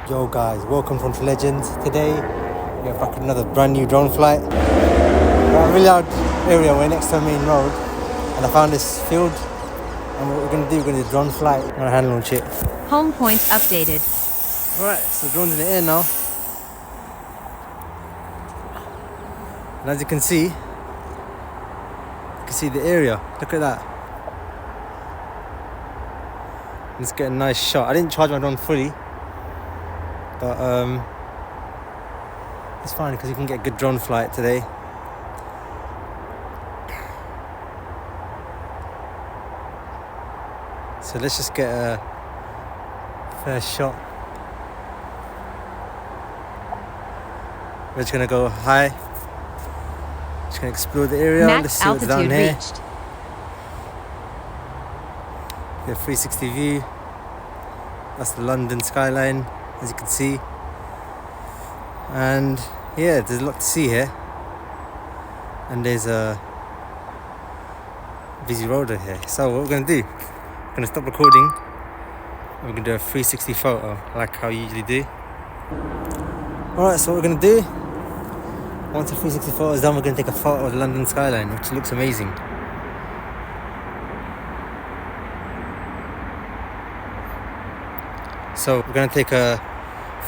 Yo guys, welcome from Legends. Today we are back with another brand new drone flight. We're at a really loud area, we're next to the main road and I found this field and what we're going to do, we're going to do a drone flight. I'm going to hand launch it. Home point updated. Alright, so the drone's in the air now. And as you can see the area, look at that. Let's get a nice shot. I didn't charge my drone fully. But it's fine because you can get a good drone flight today. So let's just get a first shot. We're just gonna go high. Just gonna explore the area. Max Let's see what's down altitude here. reached. Get a 360 view. That's the London skyline, as you can see. And yeah, there's a lot to see here. And there's a busy road over here. So what we're going to do, we're going to stop recording. We're going to do a 360 photo, like how you usually do. Alright, so what we're going to do, once the 360 photo is done, we're going to take a photo of the London skyline, which looks amazing. So we're going to take a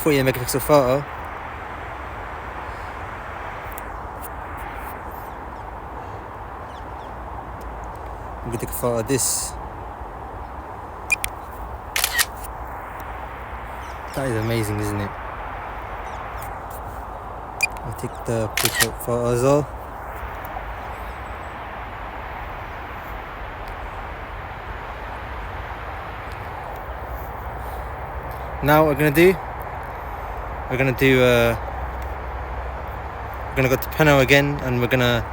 48 megapixel photo. I'm going to take a photo of this. That is amazing, isn't it? I'll take the portrait photo as well. Now what we're going to do, we're going to go to Pano again and we're going to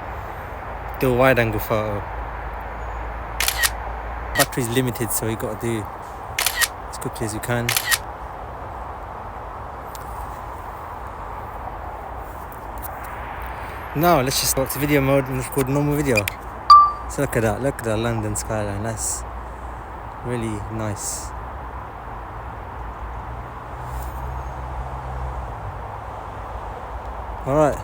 do a wide angle photo. Battery's limited, so you got to do as quickly as you can. Now let's just go to video mode and record normal video. So look at that London skyline, that's really nice. Alright,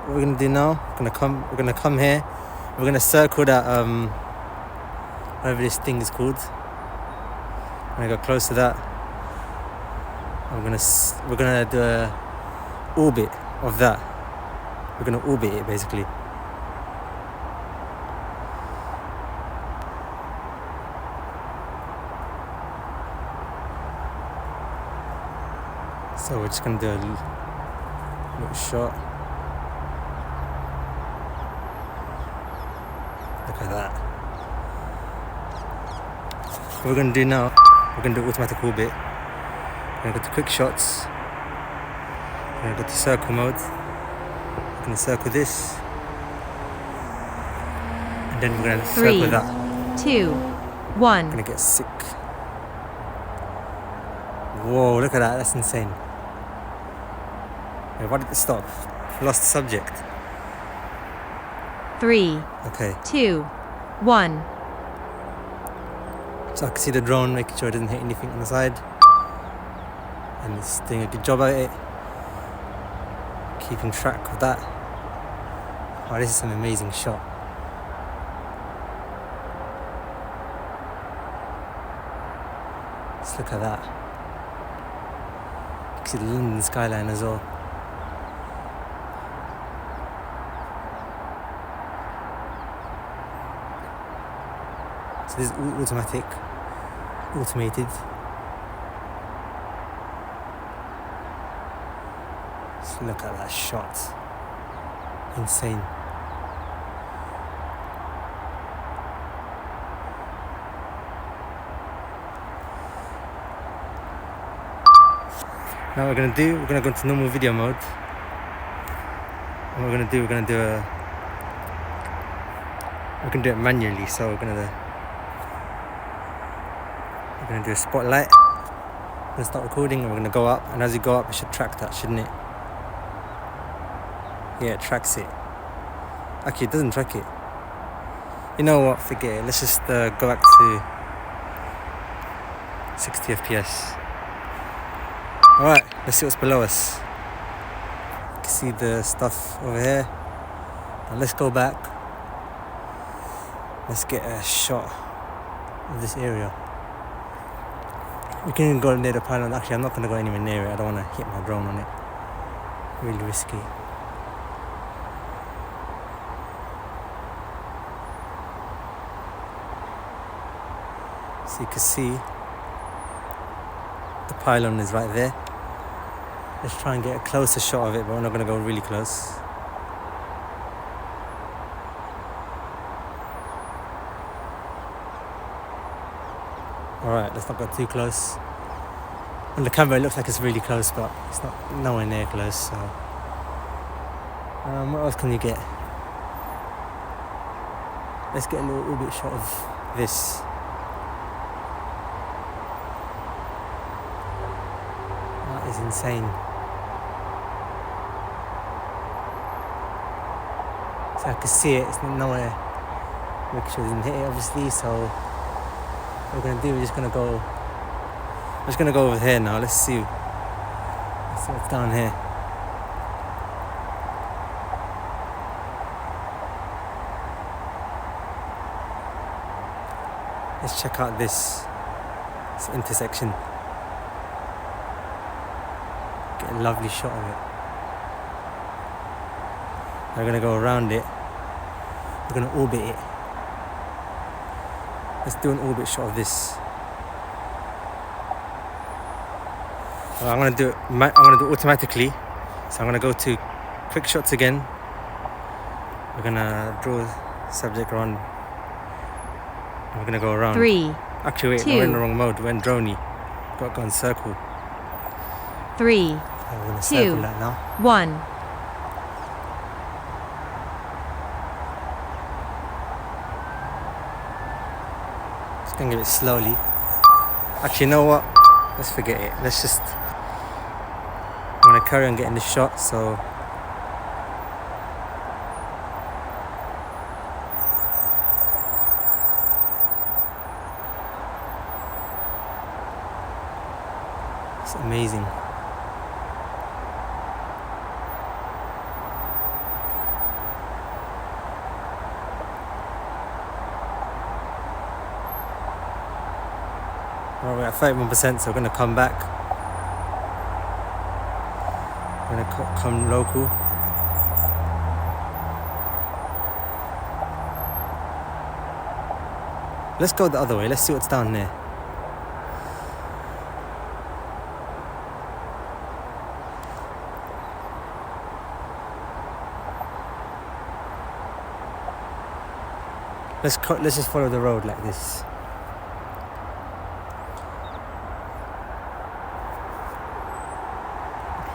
what we're gonna do now, we're gonna come here, we're gonna circle that whatever this thing is called. I'm gonna go close to that. We're gonna do a orbit of that. We're gonna orbit it basically. So we're just gonna do a little shot. Look at that. What we're going to do now, we're going to do automatic orbit. We're going to go to quick shots. We're going to go to circle mode. We're going to circle this. And then we're going to circle that. 3, 2, 1. I'm going to get sick. Whoa, look at that, that's insane. Wait, why did it stop? I lost the subject. 3, Okay. 2, 1. So I can see the drone, making sure it doesn't hit anything on the side. And it's doing a good job at it. Keeping track of that. Wow, this is an amazing shot. Let's look at that. You can see the London skyline as well. So this is automated. Just look at that shot. Insane. Now what we're gonna do, we're gonna go into normal video mode. And what we're gonna do it manually, so we're gonna do a spotlight. We're gonna start recording and we're gonna go up, and as you go up it should track that, shouldn't it? Yeah, it tracks it. Actually, it doesn't track it. You know what, forget it. Let's just go back to 60 FPS. Alright, let's see what's below us. You can see the stuff over here. Now let's go back. Let's get a shot of this area. We can even go near the pylon. Actually, I'm not going to go anywhere near it. I don't want to hit my drone on it. Really risky. So you can see the pylon is right there. Let's try and get a closer shot of it, but we're not going to go really close. Alright, let's not go too close. On the camera it looks like it's really close, but it's not nowhere near close. So, what else can you get? Let's get a little bit shot of this. That is insane. So I can see it. It's nowhere. Make sure it didn't hit it, obviously. So what we're gonna do, we're just gonna go over here now. Let's see what's down here. Let's check out this intersection. Get a lovely shot of it. We're gonna go around it. We're gonna orbit it. Let's do an orbit shot of this. I'm gonna do it automatically. So I'm gonna go to quick shots again. We're gonna draw subject around. And we're gonna go around. 3. Actually, wait, 2. we're in the wrong mode. We're in droney. Got to go in circle. 3. We're gonna 2. circle that now. 1. Just gonna give it slowly. Actually, you know what? Let's forget it. Let's just. I'm gonna carry on getting the shot. So. It's amazing. Well, we're at 31%, so we're going to come back. We're going to come local. Let's go the other way. Let's see what's down there. Let's just follow the road like this.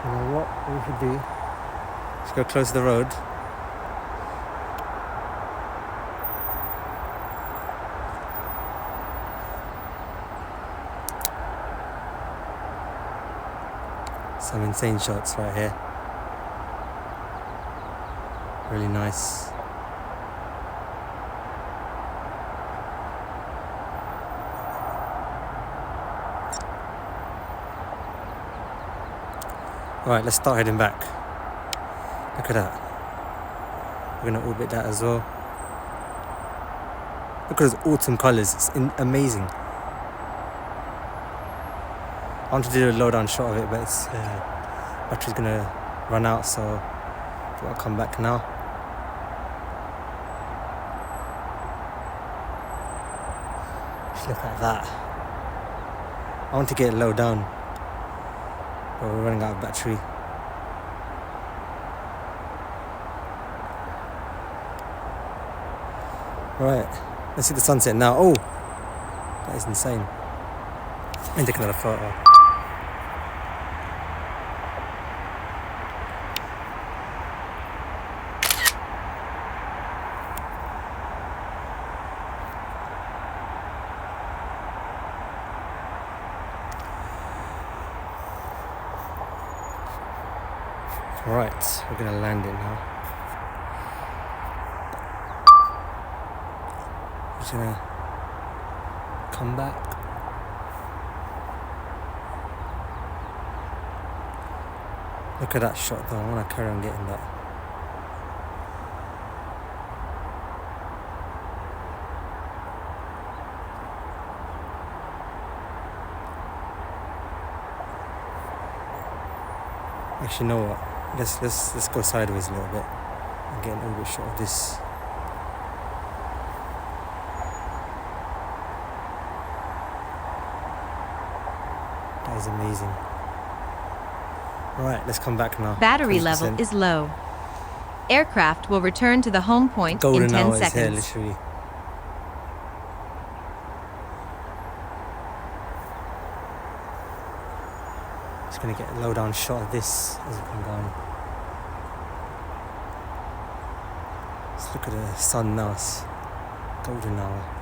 You know what we should do? Let's go close to the road. Some insane shots right here. Really nice. Alright, let's start heading back. Look at that. We're going to orbit that as well. Look at those autumn colours. It's amazing. I want to do a low down shot of it, but it's battery's going to run out, so I'll come back now. Just look at that. I want to get it low down. But we're running out of battery. Right, let's see the sunset now. Oh, that is insane. Let me take another photo. Right, we're gonna land it now. We're just gonna come back. Look at that shot though, I want to carry on getting that. Actually, you know what? Let's go sideways a little bit and get a little bit shot of this. That is amazing. Alright, let's come back now. Battery 20%. level is low. Aircraft will return to the home point Golden in 10 hour is here, seconds. literally. Just gonna get a low down shot of this as we come down. Let's look at the sun now. It's golden hour.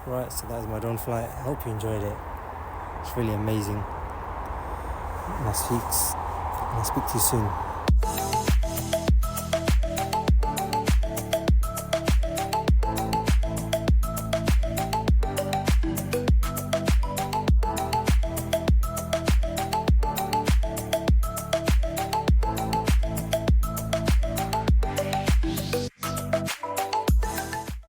Right, so that was my drone flight. I hope you enjoyed it. It's really amazing. And I'll speak to you soon.